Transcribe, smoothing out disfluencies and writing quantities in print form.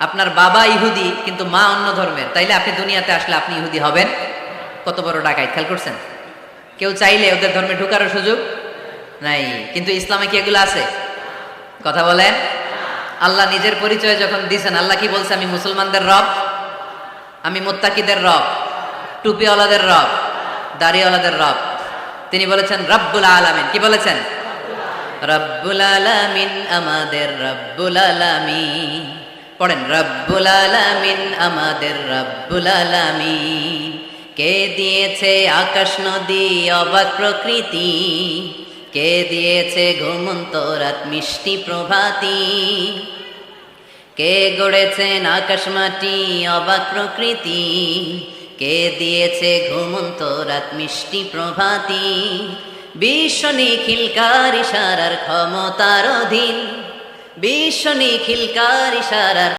আপনার বাবা ইহুদি কিন্তু মা অন্য ধর্মের, তাইলে আপনি দুনিয়াতে আসলে আপনি ইহুদি হবেন? কত বড় ডাকাত, খেয়াল করছেন? কেউ চাইলে ওদের ধর্মে ঢুকারও সুযোগ নাই। কিন্তু ইসলামে কি এগুলো আছে? কথা বলেন। আল্লাহ নিজের পরিচয় যখন দিয়েছেন, আল্লাহ কি বলছে? আমি মুসলমানদের রব, আমি মুত্তাকিদের রব, টুপিওয়ালাদের রব, দাড়িওয়ালাদের রব। তিনি বলেছেন রব্বুল আলামিন। কি বলেছেন? রব্বুল আলামিন, আমাদের রব্বুল আলামিন। পড়েন, রব্বুল আলামিন, আমাদের রব্বুল আলামিন। কে দিয়েছে আকাশ নদী অবাক প্রকৃতি, কে দিয়েছে ঘুমন্ত রাত মিষ্টি প্রভাতী, কে গড়েছেন আকাশ মাটি অবাক প্রকৃতি, কে দিয়েছে ঘুমন্ত রাত মিষ্টি প্রভাতী। বিশ্ব নিখিলকার ইশারার ক্ষমতার অধীন, বিশ্ব নিখিলকার ইশারার